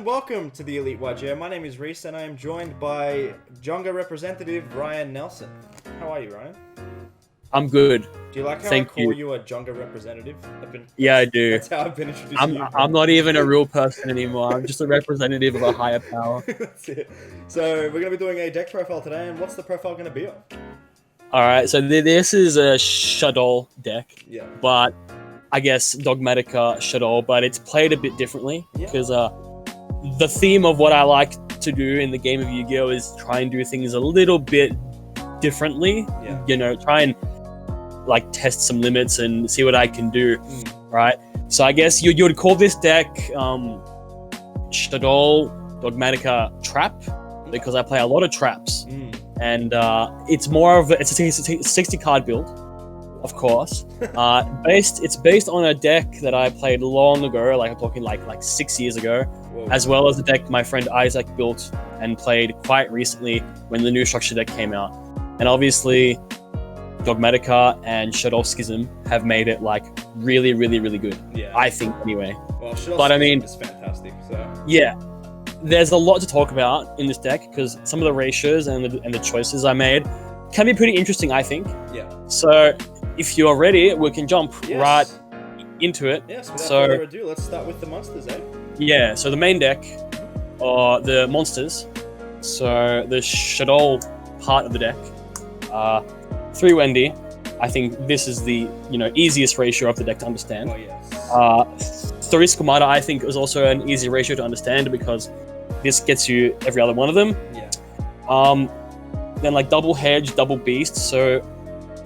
and welcome to the Elite YGO. My name is Reese and I am joined by Jongaa representative Ryan Nelson. How are you, Ryan? I'm good. Do you like how I call you a Jongaa representative? Yeah, I do. That's how I've been introduced to you. I'm not even a real person anymore. I'm just a representative of a higher power. That's it. So we're going to be doing a deck profile today, and what's the profile going to be on? Alright, so this is a Shaddol deck. Yeah. But I guess Dogmatika Shaddol, but it's played a bit differently. Because the theme of what I like to do in the game of Yu-Gi-Oh! Is try and do things a little bit differently. Yeah. You know, try and like test some limits and see what I can do, right? So I guess you would call this deck Shaddoll Dogmatika Trap, because I play a lot of traps, and it's more of it's a 60 card build, of course. It's based on a deck that I played long ago, like I'm talking like 6 years ago. Whoa. As well as the deck my friend Isaac built and played quite recently when the new structure deck came out, and obviously Dogmatika and Shaddoll Schism have made it like really good. Yeah. I think anyway. Well, Schism is fantastic. So yeah, there's a lot to talk about in this deck because some of the ratios and the choices I made can be pretty interesting, I think. Yeah. So if you're ready, we can jump right into it. Yes. Without further ado, let's start with the monsters, eh? Yeah. So the main deck are the monsters. So the Shaddol part of the deck. 3 Wendy. I think this is the easiest ratio of the deck to understand. Oh yes. 3 Squamata I think is also an easy ratio to understand because this gets you every other one of them. Yeah. Then like double hedge, double beast. So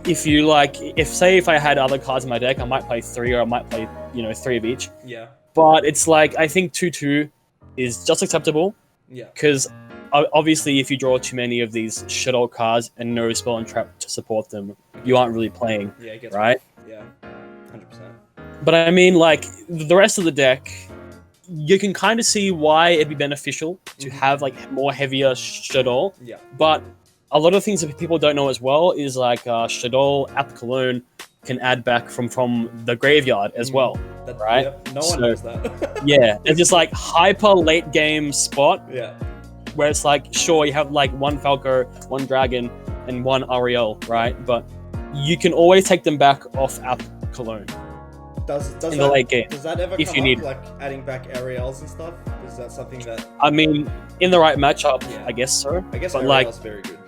if you like, if I had other cards in my deck, I might play 3 or I might play 3 of each. Yeah. But it's like I think 2/2 is just acceptable. Yeah. Because obviously, if you draw too many of these Shaddol cards and no spell and trap to support them, you aren't really playing, right? Yeah, 100%. But I mean, like, the rest of the deck, you can kind of see why it'd be beneficial to have, like, more heavier Shaddol. Yeah. But a lot of things that people don't know as well is, like, Shaddol App Cologne can add back from the graveyard as well, right? Yep. No one knows that. Yeah, it's just, like, hyper late game spot. Yeah. Where it's like, sure, you have like 1 Falco, 1 Dragon, and 1 Ariel, right? But you can always take them back off App Cologne. In the late game. Does that ever come up, like adding back Ariels and stuff? Is that something that... I mean, in the right matchup, I guess so. I guess Ariel's very good.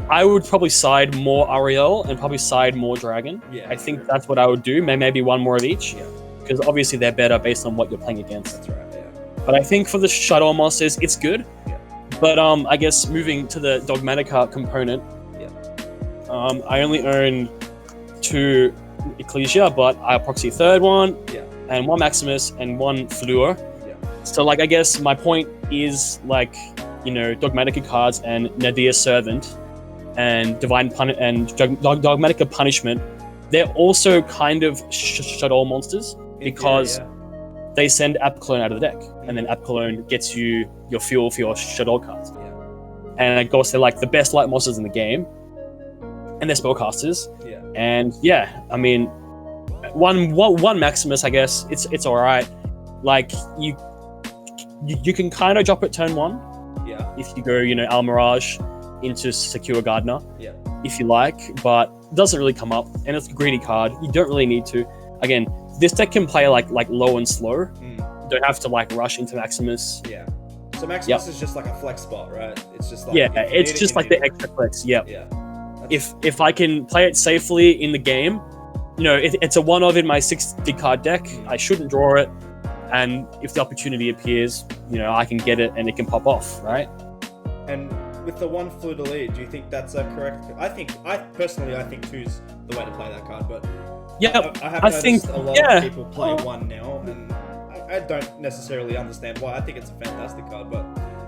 I would probably side more Ariel and probably side more Dragon. Yeah, I think that's what I would do. Maybe 1 more of each. Yeah. Because obviously they're better based on what you're playing against. That's right, yeah. But I think for the Shaddol monsters, it's good. Yeah. But I guess moving to the Dogmatika component, I only own 2 Ecclesia, but I proxy a 3rd one, and 1 Maximus and 1 Fleur. Yeah. So like I guess my point is like Dogmatika cards and Nadia's Servant and Dogmatika Punishment. They're also kind of Shaddol monsters because they send App Cologne out of the deck, and then App Cologne gets you your fuel for your Shaddol cards. Yeah. And of course, they're like the best light monsters in the game, and they're spellcasters. Yeah. And I mean, one Maximus, I guess it's all right. Like you can kind of drop it turn 1. Yeah. If you go Almirage into Secure Gardener. Yeah. If you like, but it doesn't really come up, and it's a greedy card. You don't really need to. Again, this deck can play like low and slow. You don't have to like rush into Maximus. Yeah. So Maximus is just like a flex spot, right? It's just like it's just like the extra flex. Yep. Yeah. If I can play it safely in the game, it's a 1 of in my 60 card deck. I shouldn't draw it, and if the opportunity appears, I can get it and it can pop off, right? And with the 1 Fleur de Lis, do you think that's correct? I personally think 2's the way to play that card, but I have noticed a lot of people play 1 now, and I don't necessarily understand why. I think it's a fantastic card, but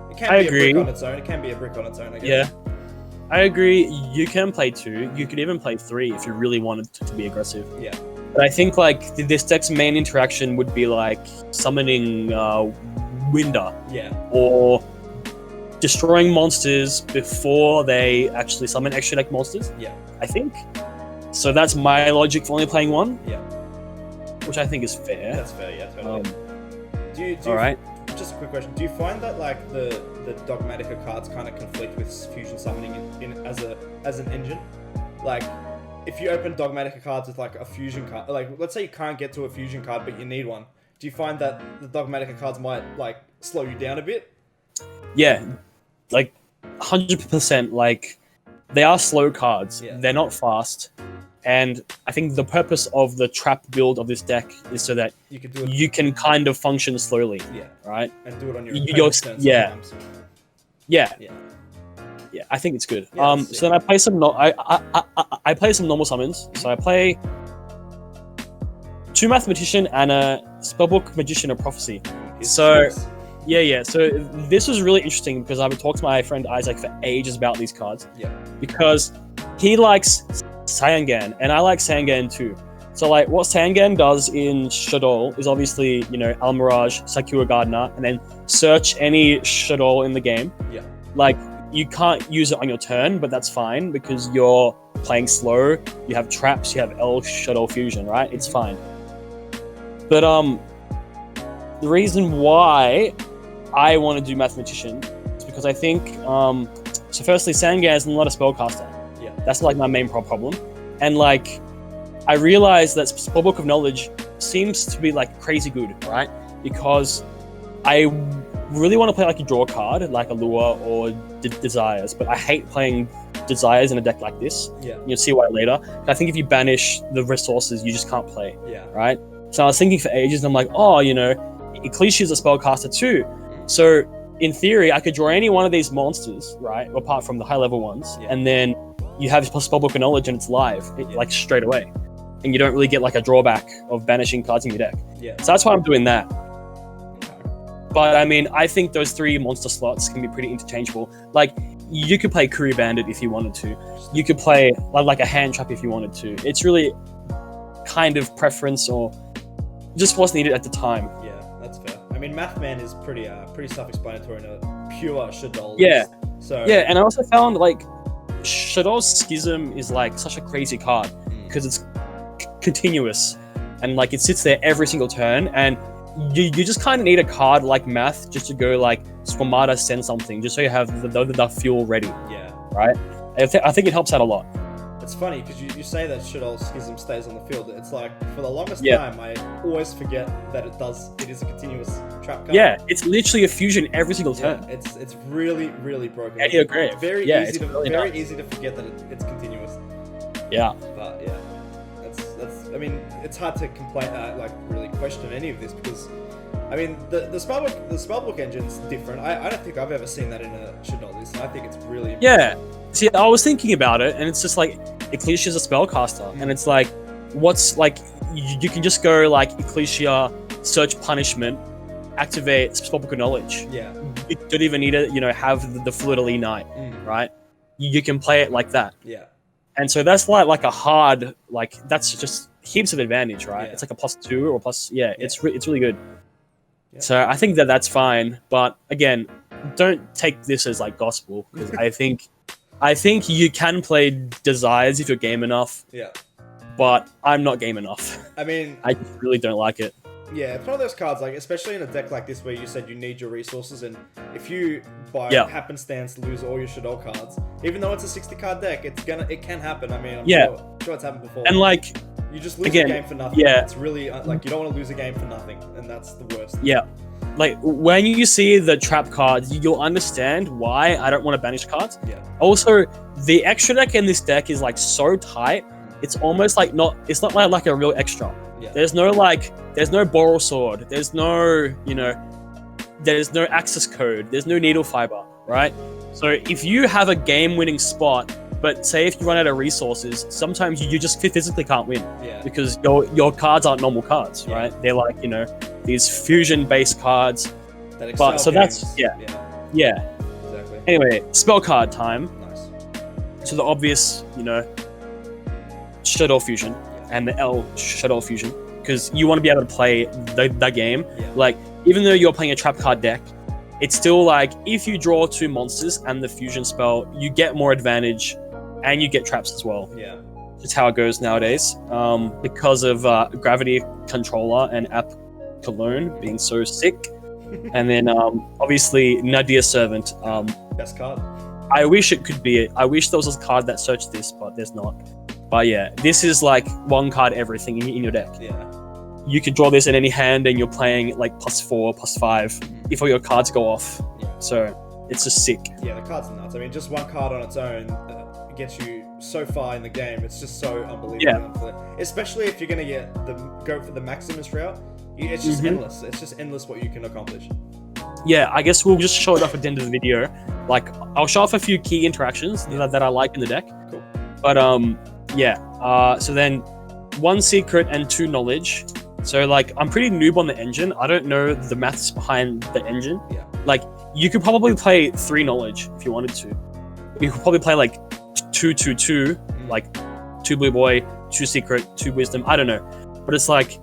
it can be a brick on its own. It can be a brick on its own, I guess. Yeah, I agree. You can play 2. You could even play 3 if you really wanted to be aggressive. Yeah. But I think like this deck's main interaction would be like summoning Winder. Yeah. Or destroying monsters before they actually summon extra deck monsters. Yeah. I think. So that's my logic for only playing 1. Yeah. Which I think is fair. That's fair, yeah, totally. All right. just a quick question. Do you find that like the Dogmatika cards kind of conflict with fusion summoning as an engine? Like, if you open Dogmatika cards with like a fusion card, like let's say you can't get to a fusion card but you need one, do you find that the Dogmatika cards might like slow you down a bit? Yeah, like 100%. Like, they are slow cards. Yeah. They're not fast. And I think the purpose of the trap build of this deck is so that you can kind of function slowly. Yeah. Right? And do it on your turn yeah. sometimes. Yeah. Yeah. Yeah, I think it's good. Yeah, so then I play some I play some normal summons. So I play 2 Mathematician and a Spellbook Magician of Prophecy. So yeah. So this was really interesting because I've been talking to my friend Isaac for ages about these cards. Yeah. Because he likes Sangan, and I like Sangan too. So like what Sangan does in Shaddol is obviously, Almirage, Sakura Gardener, and then search any Shaddol in the game. Yeah. Like, you can't use it on your turn, but that's fine because you're playing slow, you have traps, you have L Shaddol Fusion, right? It's fine. But the reason why I want to do Mathematician is because I think so firstly, Sangan is not a spellcaster. Yeah. That's like my main problem. And like, I realized that Spellbook of Knowledge seems to be like crazy good, right? Because I really want to play like a draw card, like a Lure or Desires, but I hate playing Desires in a deck like this. Yeah. You'll see why later. I think if you banish the resources, you just can't play. Yeah. Right? So I was thinking for ages, and I'm like, Ecclesia is a spellcaster too. So in theory, I could draw any one of these monsters, right? Apart from the high level ones, and then you have Spellbook of Knowledge and it's live, like straight away. And you don't really get like a drawback of banishing cards in your deck. Yeah. So that's why I'm doing that. But I mean, I think those 3 monster slots can be pretty interchangeable. Like, you could play Courier Bandit if you wanted to. You could play like a Hand Trap if you wanted to. It's really kind of preference or just what's needed at the time. Yeah, that's fair. I mean, Mathman is pretty self-explanatory in a pure Shaddol. Yeah. So yeah, and I also found like Shaddol's Schism is like such a crazy card because it's continuous and like it sits there every single turn, and you just kind of need a card like Math just to go like Squamata, send something, just so you have the fuel ready. Yeah. Right? I think it helps out a lot. It's funny because you say that Shaddol Schism stays on the field. It's like, for the longest time, I always forget that it is a continuous trap card. Yeah, it's literally a fusion every single turn. Yeah, it's really, really broken. And you agree. Very easy to forget that it's continuous. Yeah. But yeah, that's. I mean, it's hard to complain, really question any of this because, I mean, the spellbook engine's different. I don't think I've ever seen that in a Shaddol list. I think it's really See, I was thinking about it, and it's just like Ecclesia is a spellcaster, and it's like, what's like, you can just go like Ecclesia, search punishment, activate Spellbook of Knowledge. Yeah. You don't even need to, have the Fleur-de-Lis Knight, right? You can play it like that. Yeah. And so that's like a hard, like, that's just heaps of advantage, right? Yeah. It's like a +2 or it's really good. Yeah. So I think that's fine, but again, don't take this as like gospel, because I think you can play Desires if you're game enough. Yeah. But I'm not game enough. I mean, I just really don't like it. Yeah, it's one of those cards, like, especially in a deck like this where you said you need your resources, and if you, by happenstance, lose all your Shaddol cards, even though it's a 60-card deck, it can happen. I mean, I'm sure it's happened before. And, like, you just lose a game for nothing. Yeah. It's really, like, you don't want to lose a game for nothing, and that's the worst. Yeah. Like, when you see the trap cards, you'll understand why I don't want to banish cards. Yeah. Also, the extra deck in this deck is, like, so tight, it's almost like it's not like a real extra. Yeah. There's no Boral Sword, there's no Access Code, there's no Needle Fiber, right? So if you have a game-winning spot, but say if you run out of resources, sometimes you just physically can't win. Yeah. Because your cards aren't normal cards, right? They're like, these fusion-based cards. But so that's yeah. Exactly. Anyway, spell card time. Nice. So the obvious, Shaddol Fusion and the L Shaddol Fusion, because you want to be able to play the game. Yeah. Like, even though you're playing a trap card deck, it's still like, if you draw 2 monsters and the fusion spell, you get more advantage and you get traps as well. Yeah. That's how it goes nowadays. Because of Gravity Controller and App Cologne being so sick, And then obviously Nadia Servant. Best card. I wish it could be. I wish there was a card that searched this, but there's not. But yeah, this is like one card everything in your deck. Yeah. You can draw this in any hand, and you're playing like +4, +5 if all your cards go off. Yeah. So it's just sick. Yeah, the card's nuts. I mean, just one card on its own gets you so far in the game. It's just so unbelievable. Yeah. Especially if you're gonna go for the Maximus route. It's just endless. It's just endless what you can accomplish. Yeah, I guess we'll just show it off at the end of the video. Like, I'll show off a few key interactions that I like in the deck. Cool. But yeah. So then, 1 secret and 2 knowledge. So like, I'm pretty noob on the engine. I don't know the maths behind the engine. Yeah. Like, you could probably play 3 knowledge if you wanted to. You could probably play like 2, 2, 2, like 2 blue boy, 2 secret, 2 wisdom. I don't know, but it's like,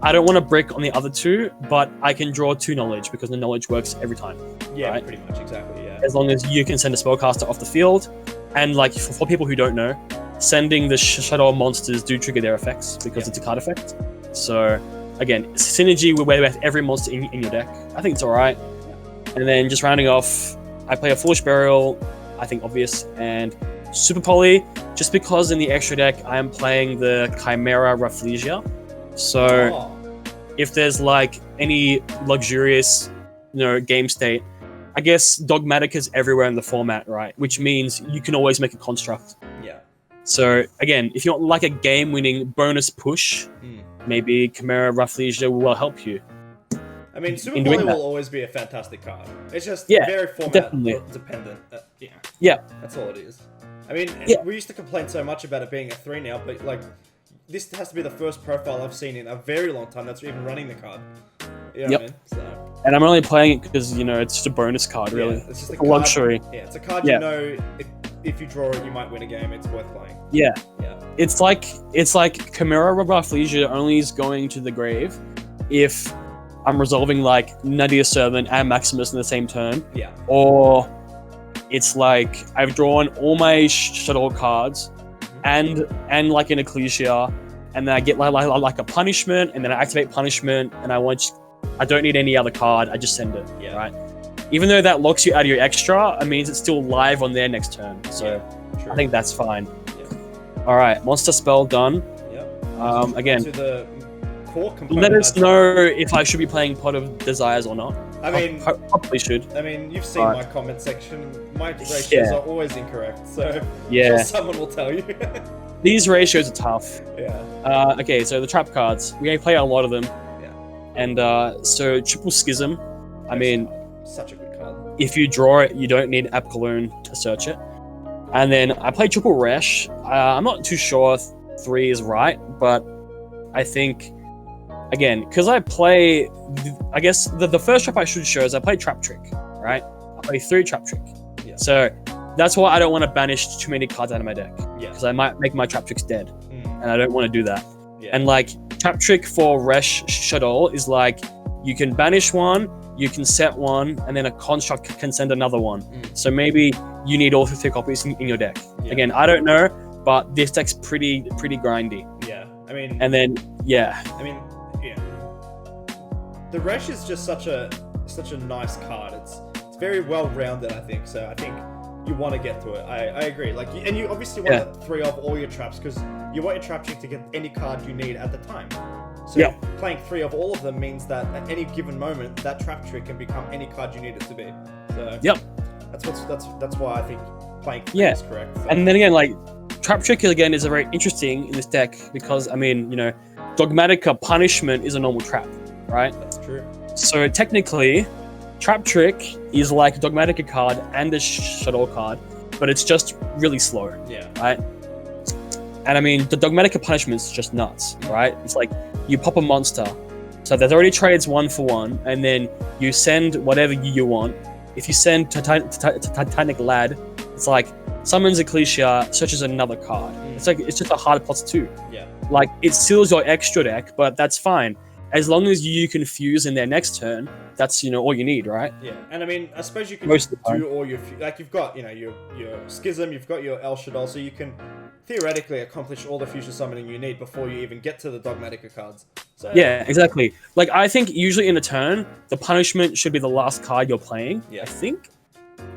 I don't want to brick on the other 2, but I can draw 2 knowledge because the knowledge works every time. Yeah, right? pretty much, exactly, yeah. As long as you can send a spellcaster off the field. And like, for people who don't know, sending the Shaddoll monsters do trigger their effects because it's a card effect. So again, synergy with every monster in your deck. I think it's alright. And then just rounding off, I play a Foolish Burial, I think obvious, and Super Poly, just because in the extra deck I am playing the Chimera Rafflesia. So if there's like any luxurious, game state, I guess Dogmatika is everywhere in the format, right? Which means you can always make a construct. Yeah. So again, if you want like a game-winning bonus push, maybe Chimera Rafflesia will help you. I mean, Super Poly will always be a fantastic card. It's just very format dependent. Yeah. That's all it is. I mean, we used to complain so much about it being a 3 now, but like, this has to be the first profile I've seen in a very long time that's even running the card. You know what I mean? So. And I'm only playing it because, it's just a bonus card, really. Yeah, it's just a luxury. Yeah, it's a card you know, if you draw it, you might win a game. It's worth playing. Yeah. Yeah. It's like Chimera Rafflesia only is going to the grave if I'm resolving like Nadia Servant and Maximus in the same turn. Yeah. Or it's like I've drawn all my Shaddol cards and like an Ecclesia, and then I get like a punishment, and then I activate punishment, and I don't need any other card, I just send it. Yeah. Right? Even though that locks you out of your extra, it means it's still live on their next turn. So I think that's fine. Yeah. Alright, monster spell done. Yep. Again. To the core component, let us know if I should be playing Pot of Desires or not. I mean, probably should. I mean, you've seen my comment section. My ratios are always incorrect, so I'm sure someone will tell you. These ratios are tough. Yeah. Okay, so the trap cards. We play a lot of them. Yeah. And so Triple Schism. I mean, such a good card. If you draw it, you don't need Apkaloon to search it. And then I play Triple Resh. I'm not too sure if 3 is right, but I think, again, because I play, I guess the first trap I should show is I play Trap Trick, right? I play 3 Trap Trick. Yeah. So that's why I don't want to banish too many cards out of my deck. Yeah. Because I might make my Trap Tricks dead. And I don't want to do that. Yeah. And like, Trap Trick for Resh Shaddol is like, you can banish one, you can set one, and then a construct can send another one. So maybe you need all 3 copies in your deck. Yeah. Again, I don't know, but this deck's pretty grindy. Yeah, I mean... And then, I mean, the Resh is just such a nice card. It's very well-rounded, I think. So I think you want to get to it. I agree. Like, and you obviously want to 3 off all your traps because you want your trap trick to get any card you need at the time. So playing 3 of all of them means that at any given moment, that trap trick can become any card you need it to be. So that's why I think playing 3 is correct. So. And then again, like, trap trick again is a very interesting in this deck because I mean, Dogmatika punishment is a normal trap, right? That's true. So technically, trap trick is like a Dogmatika card and a Shaddol card, but it's just really slow. Yeah. Right. And I mean, the Dogmatika punishment is just nuts, right? It's like you pop a monster, so there's already trades 1 for 1, and then you send whatever you want. If you send Titanic Lad, it's like summons Ecclesia, searches another card. It's just a hard +2. Yeah. Like it seals your extra deck, but that's fine as long as you can fuse in their next turn. That's all you need, right? Yeah, and I mean, I suppose you can Most of the time. do all your you've got your Schism, you've got your El Shaddol, so you can theoretically accomplish all the fusion summoning you need before you even get to the Dogmatika cards. So, yeah, exactly. Like, I think usually in a turn, the punishment should be the last card you're playing. Yeah. I think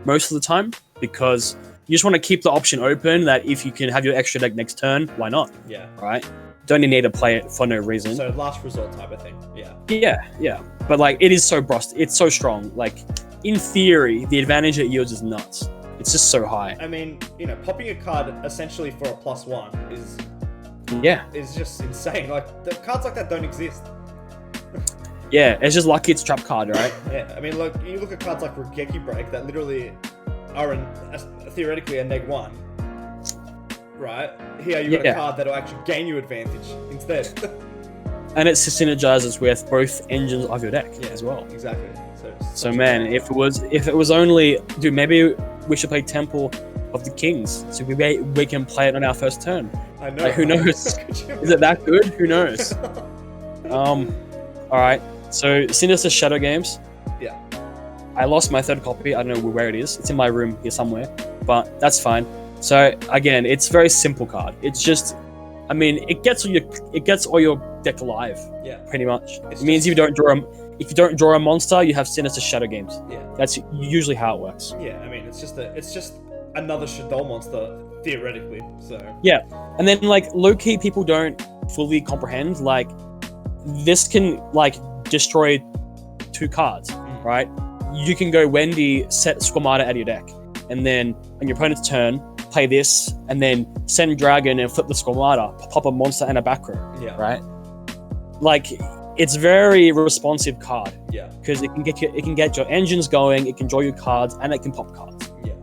most of the time, because you just want to keep the option open that if you can have your extra deck next turn, why not? Yeah. Right? Don't need to play it for no reason. So last resort type of thing. Yeah. Yeah. But like, it is so it's so strong. Like, in theory, the advantage it yields is nuts. It's just so high. I mean, popping a card essentially for a +1 is just insane. Like, the cards like that don't exist. Yeah, it's just lucky it's a trap card, right? Yeah, I mean, look, you look at cards like Regeki Break that literally are theoretically a -1, right? Here you got a card that'll actually gain you advantage instead. And it synergizes with both engines of your deck as well. Exactly. So man, if it was only, dude, maybe we should play Temple of the Kings so we can play it on our first turn. I know. Like, who knows? Is it that good? Who knows? All right. So Sinister Shadow Games. Yeah. I lost my third copy. I don't know where it is. It's in my room here somewhere, but that's fine. So again, it's a very simple card. It's just, I mean, it gets all your deck alive. Yeah. Pretty much. It means if you don't draw a monster, you have Sinister Shadow Games. Yeah. That's usually how it works. Yeah. I mean, it's just another Shaddol monster theoretically. So. Yeah, and then like low key, people don't fully comprehend like this can like destroy 2 cards, right? You can go Wendy, set Squamata out of your deck, and then on your opponent's turn, play this, and then send Dragon and flip the Squamata, pop a monster and a back row, right? Like, it's very responsive card, because it can get your engines going, it can draw you cards, and it can pop cards. Yeah,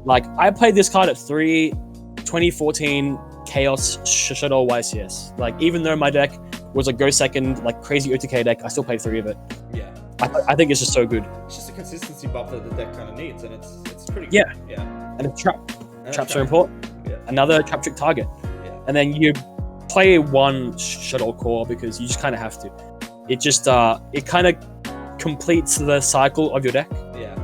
like I played this card at 2014 Chaos Shaddol YCS. Like, even though my deck was a go second, like crazy OTK deck, I still played 3 of it. Yeah. I think it's just so good. It's just a consistency buff that the deck kind of needs, and it's pretty good. Yeah. And a trap. Traps are important. Yeah. Another trap trick target. Yeah. And then you play 1 Shaddol core because you just kind of have to. It just it kind of completes the cycle of your deck. Yeah.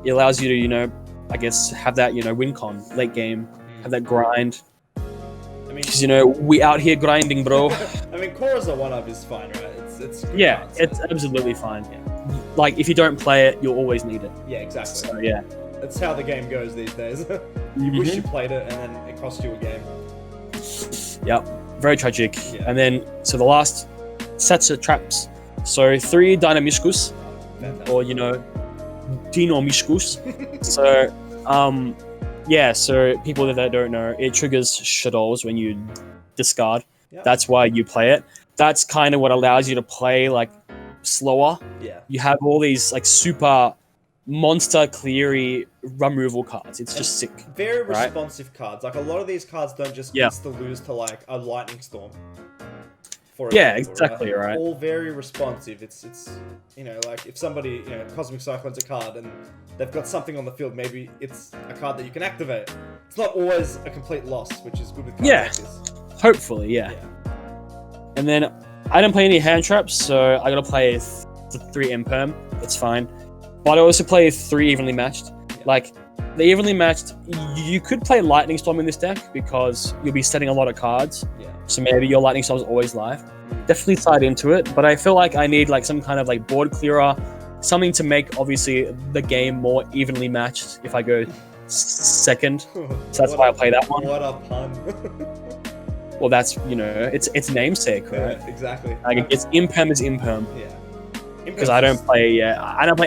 It allows you to, I guess, have that, win con late game, have that grind. Because we out here grinding, bro. I mean, Cora's a 1-up is fine, right? It's it's absolutely fine. Yeah. Like, if you don't play it, you'll always need it. Yeah, exactly. So yeah, that's how the game goes these days. You wish you played it, and then it cost you a game. Yep, very tragic. Yeah. And then so the last sets of traps. So 3 Dynamiskus, or Dinomishkus. So so people that don't know, it triggers Shaddols when you discard. Yeah. That's why you play it. That's kind of what allows you to play like slower. Yeah. You have all these like super monster cleary removal cards. It's just sick. Very responsive cards. Like, a lot of these cards don't just insta lose to like a lightning storm. For example, exactly right. All very responsive. It's like if somebody Cosmic Cyclone's a card and they've got something on the field, maybe it's a card that you can activate. It's not always a complete loss, which is good with cards like this. Hopefully, yeah. And then I don't play any hand traps, so I gotta play 3 Imperm. It's fine. But I also play 3 evenly matched. Yeah. Like, the evenly matched, you could play Lightning Storm in this deck because you'll be setting a lot of cards. Yeah. So maybe your Lightning Storm is always live. Definitely side into it, but I feel like I need like some kind of like board clearer, something to make obviously the game more evenly matched if I go second. So that's why I play that one. What a pun. Well, that's it's namesake, right? Yeah, exactly. Like, it's Imperm is Imperm. Yeah. Because I don't play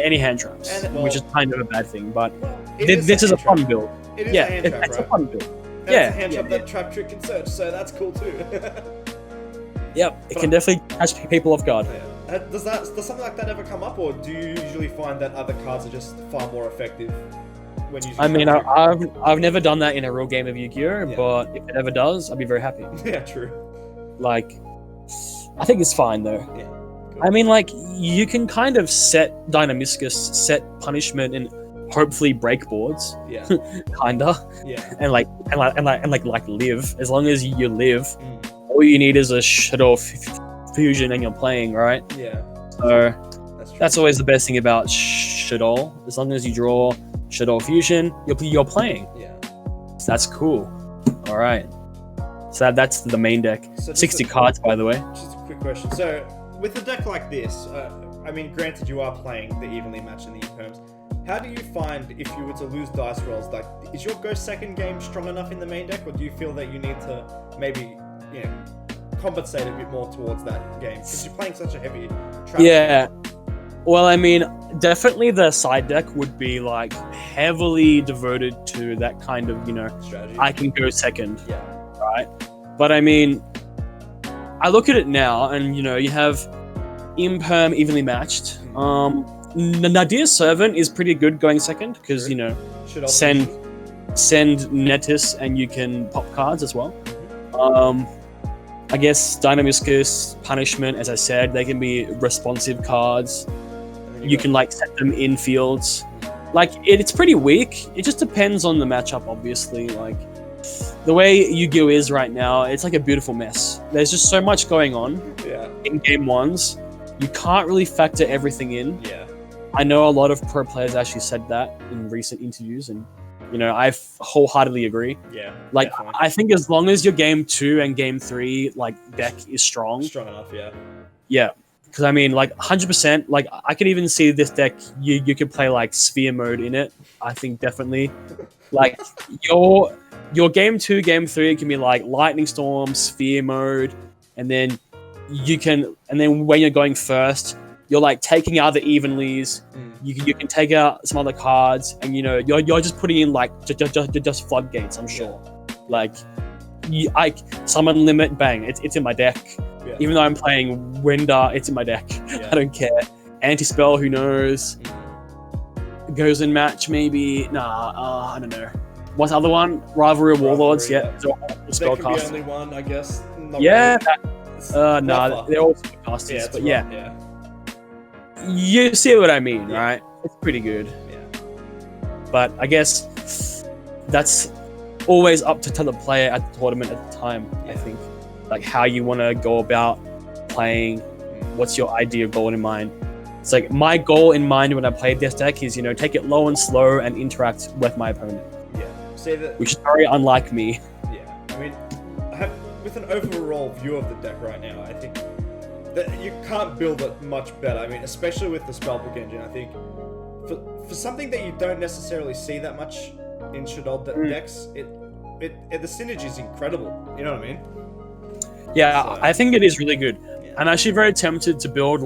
any hand traps, which is kind of a bad thing. But this is a fun build. It is a hand trap, it's a fun build. And it's a hand trap that trap trick can search, so that's cool too. Yep, it can definitely catch people off guard. Yeah. Does something like that ever come up, or do you usually find that other cards are just far more effective when you? I mean, I've never done that in a real game of Yu-Gi-Oh, but if it ever does, I'll be very happy. Yeah, true. Like, I think it's fine though. Yeah. Cool. I mean, like, you can kind of set Dynamiscus, set punishment, and hopefully break boards. Yeah. Kinda. Yeah. And live. As long as you live, all you need is a Shadow fusion and you're playing, right? Yeah. So that's always the best thing about Shaddol. As long as you draw Shadow fusion, you're playing. Yeah. So that's cool. All right. So that's the main deck. So 60 cards, by the way. Just a quick question. So with a deck like this, I mean, granted you are playing the evenly matched and the imperms. How do you find if you were to lose dice rolls? Like, is your go second game strong enough in the main deck, or do you feel that you need to maybe, compensate a bit more towards that game because you're playing such a heavy trap? Yeah. Well, I mean, definitely the side deck would be like heavily devoted to that kind of, strategy. I can go second. Yeah. Right. But I mean, I look at it now, and you have imperm evenly matched. Nadir's Servant is pretty good going second because send Netis and you can pop cards as well. I guess Dynamiscus, Punishment, as I said, they can be responsive cards. You can set them in fields. It's pretty weak. It just depends on the matchup, obviously. The way Yu-Gi-Oh is right now, it's like a beautiful mess. There's just so much going on in game ones. You can't really factor everything in. Yeah. I know a lot of pro players actually said that in recent interviews, and I wholeheartedly agree. Yeah. I think as long as your game 2 and game 3 deck is strong enough, yeah. Yeah, because I mean 100%. I could even see this deck. You could play Sphere mode in it. I think definitely. Your game 2, game 3 can be Lightning Storm, Sphere mode, and then when you're going first, you're taking out the evenlies. You can take out some other cards, and you're just putting in just floodgates. I'm sure. I summon limit, bang, it's in my deck. Yeah. Even though I'm playing Winder, it's in my deck. Yeah. I don't care. Anti-spell, who knows? Goes in match, maybe. Nah, I don't know. What's the other one? Rivalry of Warlords. Yeah. That could be only one, I guess. Yeah. They're all spellcasters. But yeah. You see what I mean, right? It's pretty good. Yeah. But I guess that's always up to the player at the tournament at the time. I think how you want to go about playing. What's your ideal goal in mind? It's my goal in mind when I play this deck is take it low and slow and interact with my opponent. Which is very unlike me. Yeah, I mean, with an overall view of the deck right now, I think that you can't build it much better. I mean, especially with the spellbook engine, I think for something that you don't necessarily see that much in Shaddoll decks, the synergy is incredible. You know what I mean? Yeah, so, I think it is really good. Yeah. I'm actually very tempted to build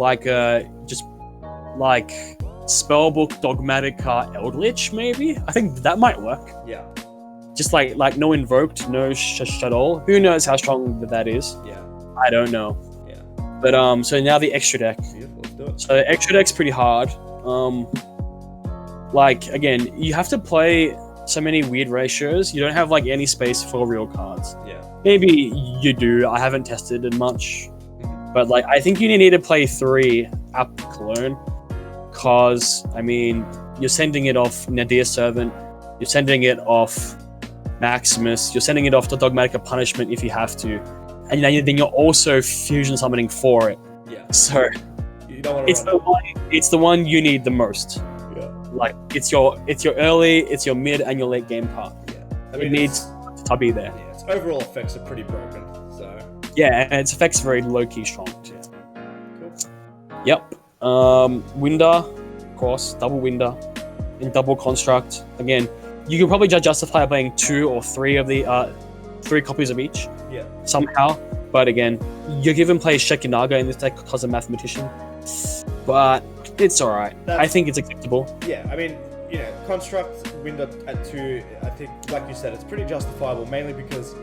Spellbook Dogmatika Eldritch, maybe. I think that might work. Yeah. Just no invoked, no Shaddol. Who knows how strong that is? Yeah. I don't know. Yeah. But so now the extra deck. Beautiful. Let's do it. So extra deck's pretty hard. Again, you have to play so many weird ratios. You don't have any space for real cards. Yeah. Maybe you do. I haven't tested it much. But I think you need to play 3 App Cologne. Cause I mean, you're sending it off Nadir Servant, you're sending it off Maximus, you're sending it off to Dogmatika Punishment if you have to, and then you're also fusion summoning for it. Yeah. So you don't want it's the one you need the most. Yeah. It's your early, it's your mid, and your late game part. Yeah. I mean, it needs to be there. Yeah. Its overall effects are pretty broken. So. Yeah, and its effects are very low key strong. Yeah. Cool. Yep. Winder, of course, double Winder, and double Construct. Again, you can probably justify playing 2 or 3 of the 3 copies of each. Yeah. Somehow, but again, you can even play Shekinaga in this deck because of Mathematician. But it's alright. I think it's acceptable. Yeah, I mean, Construct Winder at 2. I think, like you said, it's pretty justifiable. Mainly because,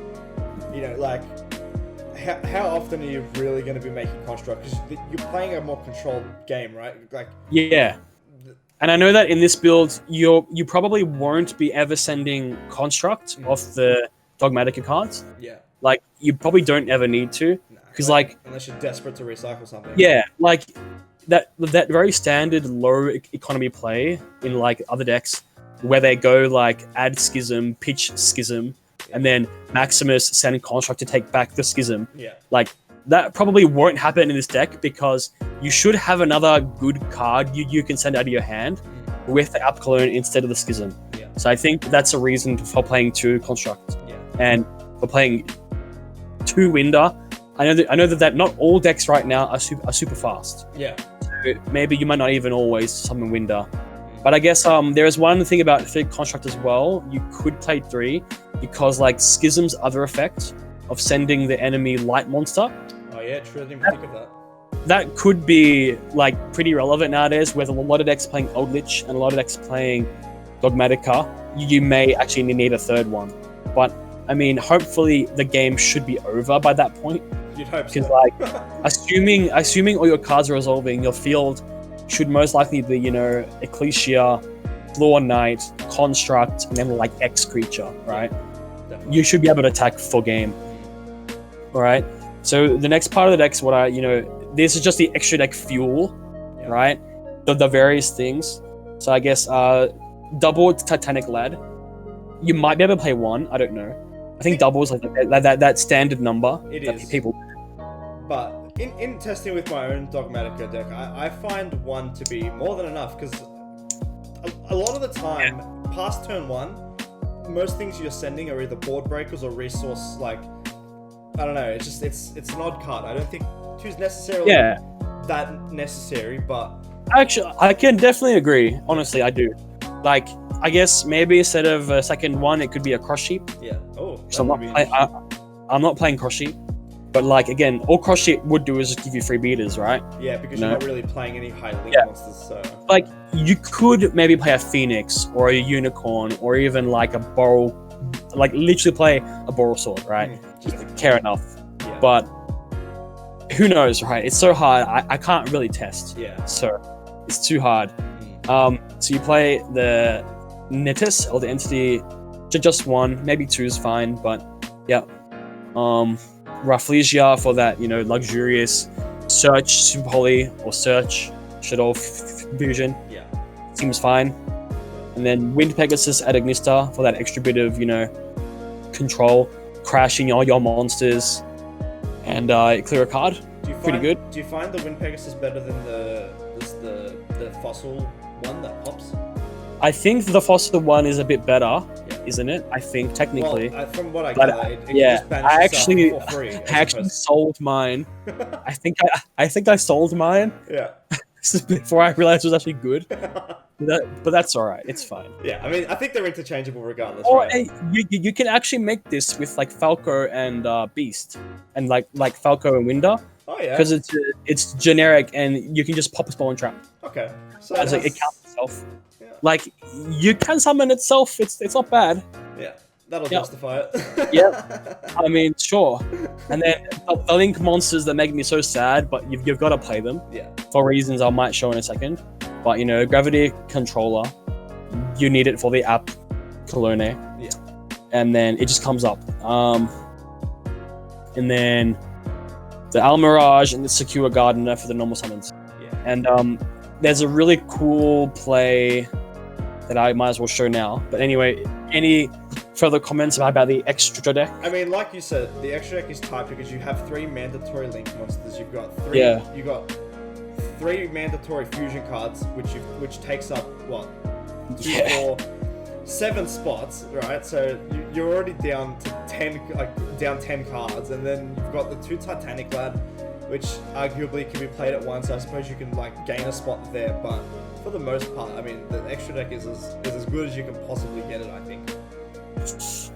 how often are you really going to be making Construct? Because you're playing a more controlled game, right? Yeah. And I know that in this build, you probably won't be ever sending Construct off the Dogmatika cards. Yeah. You probably don't ever need to. Because, unless you're desperate to recycle something. Yeah, that very standard low economy play in, other decks, where they go, add Schism, pitch Schism, and then Maximus send Construct to take back the Schism. Yeah. That probably won't happen in this deck because you should have another good card you can send out of your hand with the App Cologne instead of the Schism. Yeah. So I think that's a reason for playing 2 Construct. Yeah. And for playing 2 Winder. I know that not all decks right now are super fast. Yeah. So maybe you might not even always summon Winder. But I guess there is one thing about Fig Construct as well. You could play 3 because like Schism's other effect of sending the enemy light monster. Oh yeah, true. I didn't even think of that. That could be like pretty relevant nowadays, with a lot of decks playing Eldritch and a lot of decks playing Dogmatika. You may actually need a 3rd one. But I mean, hopefully the game should be over by that point. You'd hope so. Because like, assuming all your cards are resolving, your field should most likely be, you know, Ecclesia, Floor Knight, Construct, and then like X creature, right? Definitely. You should be able to attack full game. Alright? So the next part of the deck's what this is just the extra deck fuel, right? The various things. So I guess double Titanic Lad. You might be able to play 1, I don't know. I think double is like that standard number that people. But in testing with my own Dogmatika deck, I find 1 to be more than enough, because a lot of the time, past turn 1, most things you're sending are either board breakers or resource, like, I don't know, it's an odd card. I don't think 2 is necessarily that necessary, but... Actually, I can definitely agree. Honestly, I do. Like, I guess maybe instead of a second 1, it could be a Cross Sheep. Yeah. Oh, so I'm not playing Cross Sheep. But like, again, all Cross Sheep would do is just give you free beaters, right? Yeah, because you're not really playing any high link monsters, so... Like, you could maybe play a Phoenix, or a Unicorn, or even like a Boral... Like, literally play a Boral Sword, right? Just care enough. Yeah. But, who knows, right? It's so hard, I can't really test. Yeah. So, it's too hard. So you play the Nitus, or the Entity, just 1, maybe 2 is fine, but, yeah. Rafflesia for that, you know, luxurious Search Super Holy or Search Shaddoll fusion. Yeah. Seems fine. And then Wind Pegasus at Ignista for that extra bit of, you know, control, crashing all your monsters, and clear a card. Pretty good. Do you find the Wind Pegasus better than the fossil one that pops? I think the fossil one is a bit better, isn't it? I think technically. Well, from what I gather, it just I actually, for free, I actually sold mine. I think I sold mine. Yeah. Before I realized it was actually good. But that's all right. It's fine. Yeah, I mean, I think they're interchangeable regardless. Or right? you can actually make this with like Falco and Beast, and like Falco and Winder. Oh yeah. Because it's generic, and you can just pop a Spawn Trap. Okay. So it counts itself. Yeah. Like, you can summon itself. It's not bad. Yeah, that'll justify it. Yeah. I mean, sure. And then the link monsters that make me so sad, but you've got to play them. Yeah. For reasons I might show in a second. But, you know, Gravity Controller, you need it for the app Cologne. Yeah. And then it just comes up. And then the Almirage and the Secure Gardener for the normal summons. Yeah. And there's a really cool play that I might as well show now. But anyway, any further comments about the extra deck? I mean, like you said, the extra deck is tight because you have 3 mandatory link monsters. You've got 3. Yeah. You got 3 mandatory fusion cards, which takes up what 2, 4, 7 spots, right? So you're already down to 10 cards, and then you've got the 2 Titanic Lad, which arguably can be played at once. So I suppose you can like gain a spot there, but for the most part, I mean, the extra deck is as good as you can possibly get it, I think.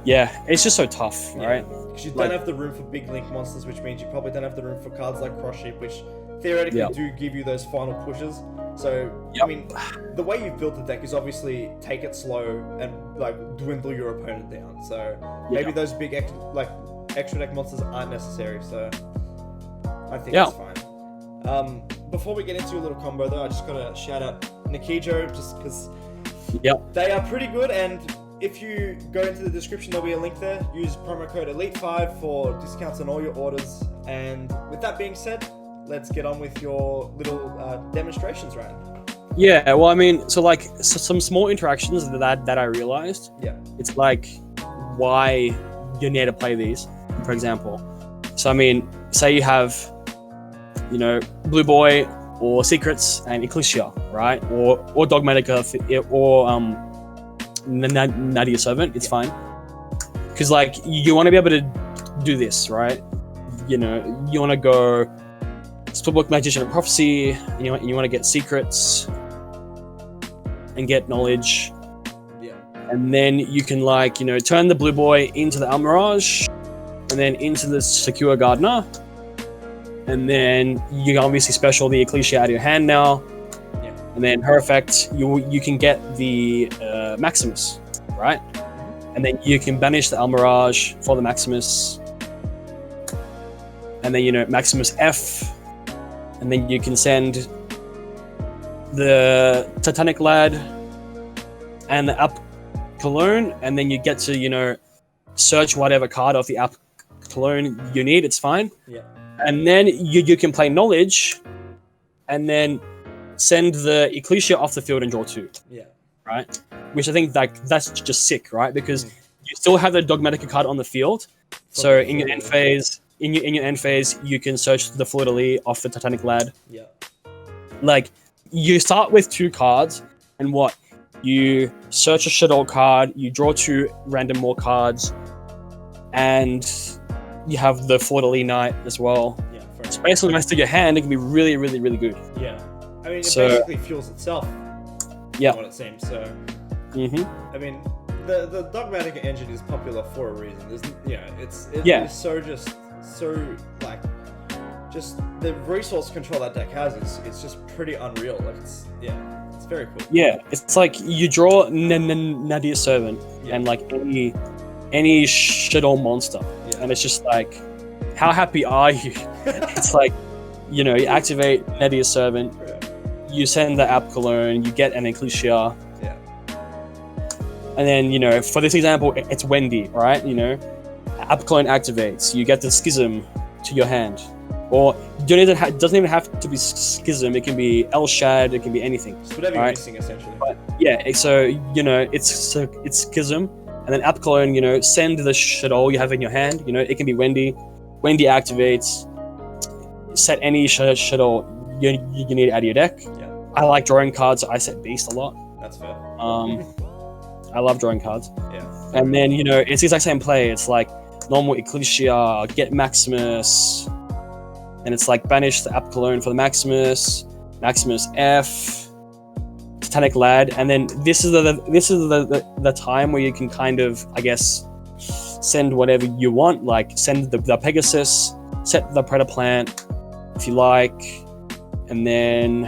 Yeah, it's just so tough, right? Because you don't have the room for big link monsters, which means you probably don't have the room for cards like Cross Sheep, which theoretically do give you those final pushes. So, I mean, the way you've built the deck is obviously take it slow and like dwindle your opponent down. So maybe those big extra deck monsters aren't necessary. So I think it's fine. Before we get into a little combo though, I just gotta shout out Nikijo just because they are pretty good, and if you go into the description, there'll be a link there. Use promo code ELITE5 for discounts on all your orders. And with that being said, let's get on with your little demonstrations round. Yeah, well, I mean, so like some small interactions that I realized. Yeah. It's like why you need to play these, for example. So I mean, say you have, you know, Blue Boy or Secrets and Ecclesia, right? Or Dogmatika or Nadia Servant, it's fine. Because like you want to be able to do this, right? you want to go Spellbook, Magician, and Prophecy, and you want to get secrets and get knowledge. Yeah. And then you can turn the blue boy into the Almirage, and then into the Secure Gardener, and then you can obviously special the Ecclesia out of your hand now. Yeah. And then her effect, you can get the Maximus, right? And then you can banish the Almirage for the Maximus. And then, Maximus F. And then you can send the Titanic Lad and the App Cologne. And then you get to, search whatever card off the App Cologne you need. It's fine. Yeah. And then you can play Knowledge. And then send the Ecclesia off the field and draw 2. Yeah. Right? Which I think that's just sick, right? Because you still have the Dogmatika card on the field. So in your end phase, in your end phase, you can search the Fleur de Lis off the Titanic Lad. Yeah. You start with 2 cards, and you search a Shaddol card, you draw 2 random more cards, and you have the Fleur de Lis Knight as well. Yeah. So basically, the rest of your hand, it can be really, really, really good. Yeah. I mean, it basically fuels itself. Yeah. What it seems. So. Mm-hmm. I mean, the Dogmatika engine is popular for a reason. It's just the resource control that deck has it's just pretty unreal. It's very cool. Yeah, it's like you draw Nadir Servant and any Shaddol monster, and it's just like, how happy are you? It's like, you activate Nadir Servant, you send the App Cologne, you get an Ecclesia. And then, for this example, it's Wendy, right? App Cologne activates, you get the Schism to your hand. Or it doesn't even have to be Schism, it can be El Shad, it can be anything. It's whatever you're missing, essentially. But, so, it's Schism, and then App Cologne, send the Shaddol you have in your hand, it can be Wendy. Wendy activates, set any Shaddol you need out of your deck. Yeah. I like drawing cards, so I set Beast a lot. That's fair. I love drawing cards. Yeah. And then, it's the exact same play. It's like normal Ecclesia, get Maximus, and it's like banish the App Cologne for the Maximus, Maximus F, Titanic Lad, and then this is the time where you can kind of, I guess, send whatever you want, like send the Pegasus, set the Predator Plant if you like, and then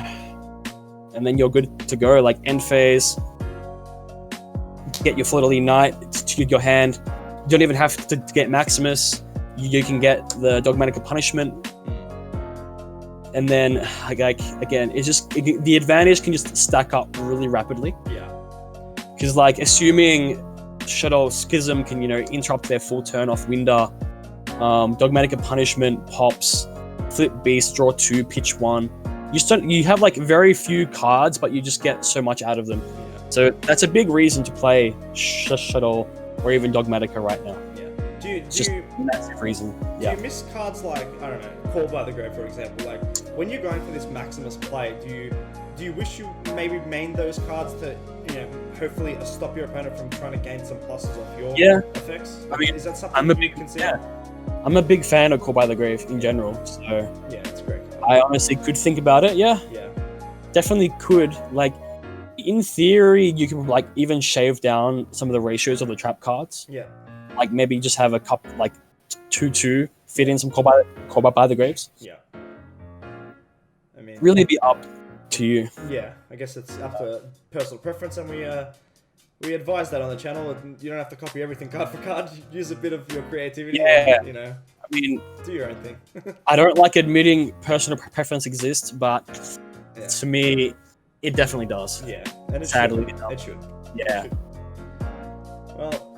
you're good to go. Like end phase, get your Fleur de Lis Knight to your hand. You don't even have to get Maximus. You can get the Dogmatika Punishment. And then, again, the advantage can just stack up really rapidly. Yeah. Because, assuming Shaddol Schism can, interrupt their full turn off Winder, Dogmatika Punishment pops, flip Beast, draw 2, pitch 1. You have, very few cards, but you just get so much out of them. So that's a big reason to play Shaddol or even Dogmatika right now. Yeah. Just a massive reason. Do you miss cards like, I don't know, Call by the Grave, for example? When you're going for this Maximus play, do you wish you maybe mained those cards to, hopefully stop your opponent from trying to gain some pluses off your effects? I mean, is that something you consider? I'm a big fan of Call by the Grave in general, so yeah, it's great. I honestly could think about it. Yeah, definitely could. In theory, you can even shave down some of the ratios of the trap cards. Yeah. Maybe just have a couple 2/2 fit in some Call by the Graves. Yeah. I mean, really be up to you. Yeah, I guess it's up to personal preference, and we advise that on the channel. You don't have to copy everything card for card. Use a bit of your creativity. Yeah. I mean, do your own thing. I don't like admitting personal preference exists, but to me, it definitely does. Yeah, and it sadly, should. It should. Yeah. It should. Well,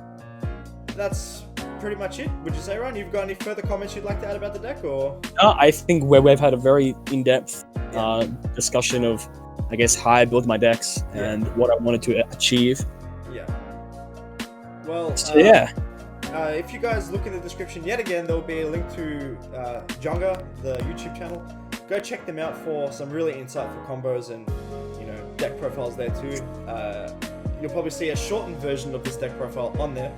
that's pretty much it. Would you say, Ryan? You've got any further comments you'd like to add about the deck, or? I think we've had a very in-depth discussion of, I guess, how I build my decks and what I wanted to achieve. Yeah. Well, if you guys look in the description yet again, there will be a link to Jongaa, the YouTube channel. Go check them out for some really insightful combos and deck profiles there too. you'll probably see a shortened version of this deck profile on there.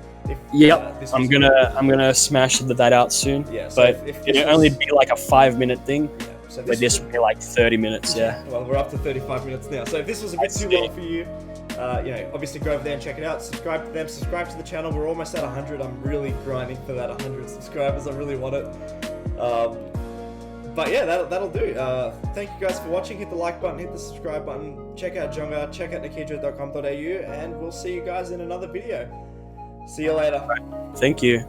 Yep, I'm gonna smash that out soon. Yeah, so but it'll only be like a 5-minute thing. Yeah, so this would be like 30 minutes. Yeah. Well, we're up to 35 minutes now. So if this was a bit too long for you, obviously go over there and check it out. Subscribe to them. Subscribe to the channel. We're almost at 100. I'm really grinding for that 100 subscribers. I really want it. But yeah, that'll do. Thank you guys for watching. Hit the like button, hit the subscribe button. Check out Jongaa, check out nikija.com.au, and we'll see you guys in another video. See you later. Thank you.